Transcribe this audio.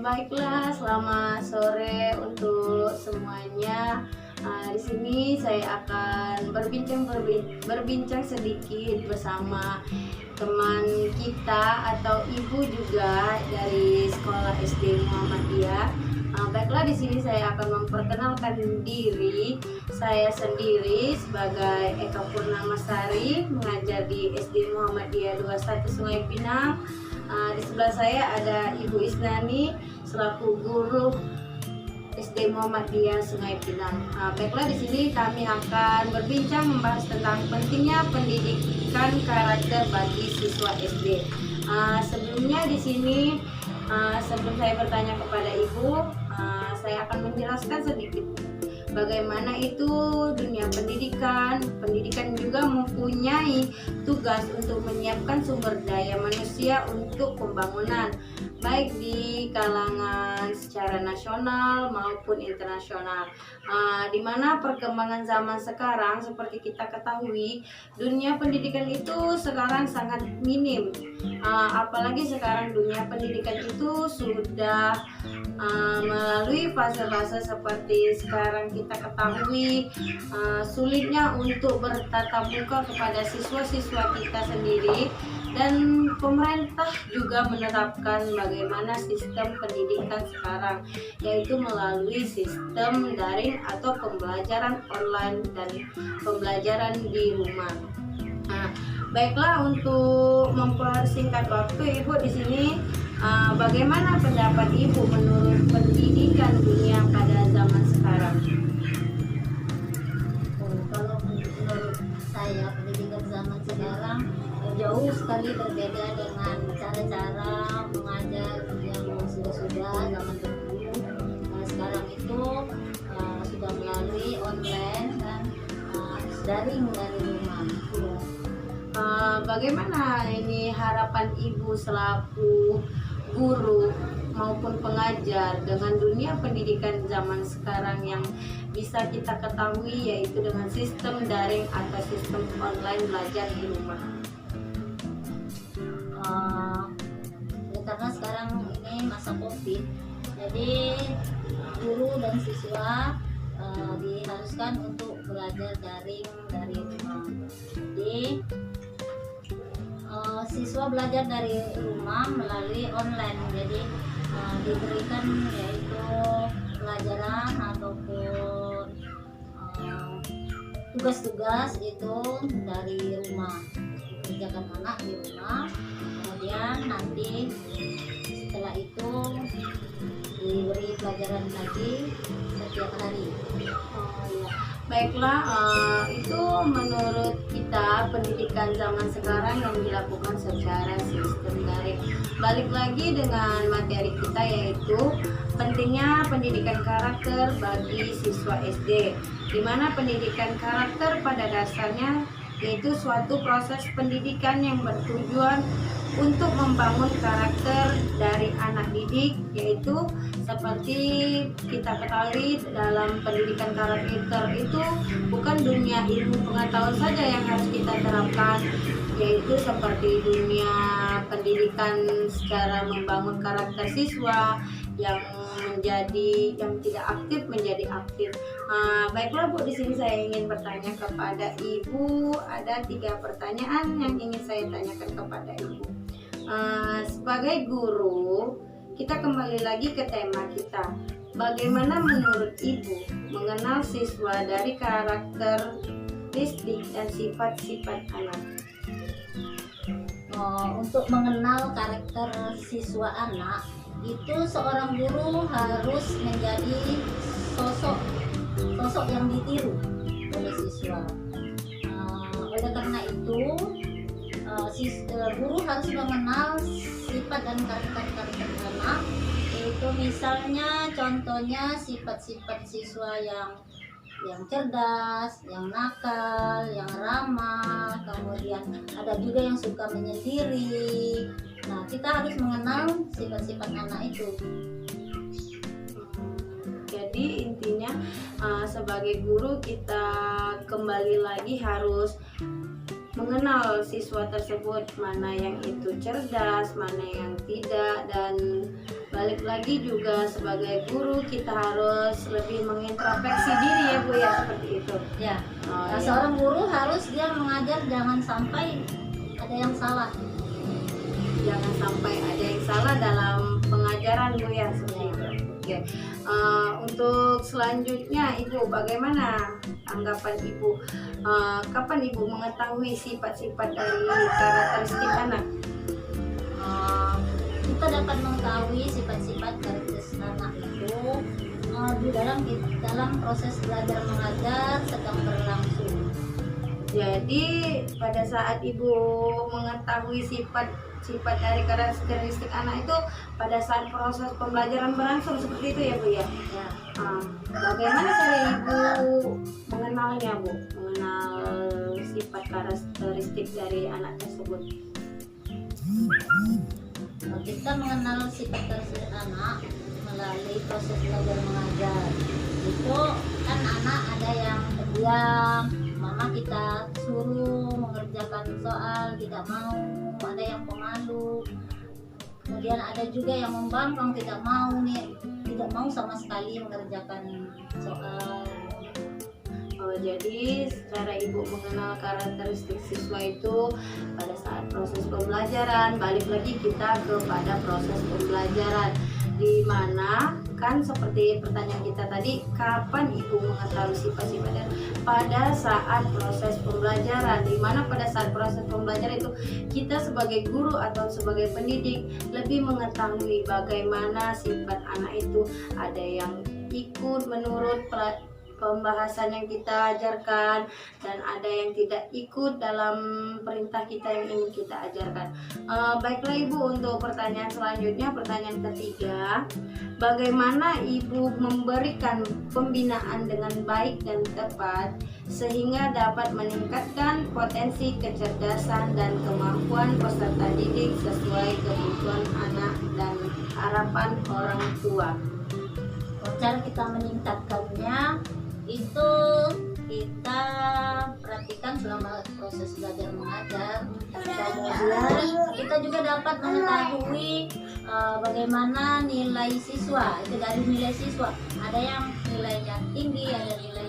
Baiklah, selamat sore untuk semuanya. Di sini saya akan berbincang sedikit bersama teman kita atau ibu juga dari sekolah SD Muhammadiyah. Baiklah, di sini saya akan memperkenalkan diri. Saya sendiri sebagai Eka Purnamasari, mengajar di SD Muhammadiyah 21 Sungai Pinang. Di sebelah saya ada Ibu Isnani selaku guru SD Muhammadiyah Sungai Pinang. Baiklah, di sini kami akan berbincang membahas tentang pentingnya pendidikan karakter bagi siswa SD. Sebelumnya di sini sebelum saya bertanya kepada Ibu, saya akan menjelaskan sedikit bagaimana itu dunia pendidikan. Pendidikan juga mempunyai tugas untuk menyiapkan sumber daya manusia untuk pembangunan, baik di kalangan secara nasional maupun internasional. Di mana perkembangan zaman sekarang seperti kita ketahui, dunia pendidikan itu sekarang sangat minim. Apalagi sekarang dunia pendidikan itu sudah melalui fase-fase seperti sekarang kita ketahui, sulitnya untuk bertatap muka kepada siswa-siswa kita sendiri, dan pemerintah juga menerapkan bagaimana sistem pendidikan sekarang, yaitu melalui sistem daring atau pembelajaran online dan pembelajaran di rumah. Baiklah, untuk mempersingkat waktu, Ibu di sini bagaimana pendapat Ibu menurut pendidikan dunia pada zaman sekarang? Kalau menurut saya pendidikan zaman sekarang jauh sekali berbeda dengan cara-cara mengajar yang sudah zaman dahulu. Sekarang itu sudah melalui online dan daring dari rumah. Bagaimana ini harapan Ibu selaku guru maupun pengajar dengan dunia pendidikan zaman sekarang yang bisa kita ketahui yaitu dengan sistem daring atau sistem online belajar di rumah? Karena sekarang ini masa COVID, jadi guru dan siswa diharuskan untuk belajar daring dari rumah. Jadi siswa belajar dari rumah melalui online, jadi diberikan yaitu pelajaran ataupun tugas-tugas itu dari rumah, dikerjakan anak di rumah, kemudian nanti setelah itu diberi pelajaran lagi setiap hari. Baiklah, itu menurut kita pendidikan zaman sekarang yang dilakukan secara sistem daring. Balik lagi dengan materi kita, yaitu pentingnya pendidikan karakter bagi siswa SD, di mana pendidikan karakter pada dasarnya yaitu suatu proses pendidikan yang bertujuan untuk membangun karakter dari anak didik, yaitu seperti kita ketahui dalam pendidikan karakter itu bukan dunia ilmu pengetahuan saja yang harus kita terapkan, yaitu seperti dunia pendidikan secara membangun karakter siswa yang tidak aktif menjadi aktif. Baiklah Bu, di sini saya ingin bertanya kepada Ibu, ada 3 pertanyaan yang ingin saya tanyakan kepada Ibu. Sebagai guru, kita kembali lagi ke tema kita. Bagaimana menurut Ibu mengenal siswa dari karakteristik dan sifat-sifat anak? Untuk mengenal karakter siswa anak, itu seorang guru harus menjadi sosok yang ditiru oleh siswa. Oleh karena itu guru harus mengenal sifat dan karakter anak, yaitu misalnya contohnya sifat-sifat siswa yang cerdas, yang nakal, yang ramah, kemudian ada juga yang suka menyendiri. Nah, kita harus mengenal sifat-sifat anak itu. Jadi intinya sebagai guru kita kembali lagi harus mengenal siswa tersebut, mana yang itu cerdas, mana yang tidak, dan balik lagi juga sebagai guru kita harus lebih mengintrospeksi diri ya Bu ya, seperti itu. Ya, Oh, nah, iya. seorang guru harus dia mengajar jangan sampai ada yang salah. Jangan sampai ada yang salah dalam pengajaran Bu ya, seperti itu. Oke. Untuk selanjutnya Ibu, bagaimana anggapan Ibu? Kapan Ibu mengetahui sifat-sifat dari karakteristik anak? Kita dapat mengetahui sifat-sifat karakteristik anak itu di dalam proses belajar mengajar sedang berlangsung. Jadi pada saat Ibu mengetahui sifat dari karakteristik anak itu pada saat proses pembelajaran berlangsung, seperti itu ya Bu ya? Ya, Bagaimana cara Ibu mengenalnya Bu? Mengenal sifat karakteristik dari anak tersebut? kita mengenal sifat karakteristik anak melalui proses belajar mengajar. Itu kan anak ada yang pendiam, mama kita suruh mengerjakan soal tidak mau, ada yang pemalu, kemudian ada juga yang membangkang tidak mau sama sekali mengerjakan soal. Jadi secara Ibu mengenal karakteristik siswa itu pada saat proses pembelajaran, balik lagi kita kepada proses pembelajaran, di mana kan seperti pertanyaan kita tadi, kapan Ibu mengetahui sifat-sifatnya? Pada saat proses pembelajaran, di mana pada saat proses pembelajaran itu kita sebagai guru atau sebagai pendidik lebih mengetahui bagaimana sifat anak itu, ada yang ikut menurut pembahasan yang kita ajarkan dan ada yang tidak ikut dalam perintah kita yang ingin kita ajarkan. Baiklah Ibu, untuk pertanyaan selanjutnya, pertanyaan ketiga, bagaimana Ibu memberikan pembinaan dengan baik dan tepat sehingga dapat meningkatkan potensi kecerdasan dan kemampuan peserta didik sesuai kebutuhan anak dan harapan orang tua? Cara kita meningkatkannya itu kita perhatikan selama proses belajar mengajar, kemudian kita juga dapat mengetahui bagaimana nilai siswa. Itu dari nilai siswa, ada yang nilainya tinggi, ada nilai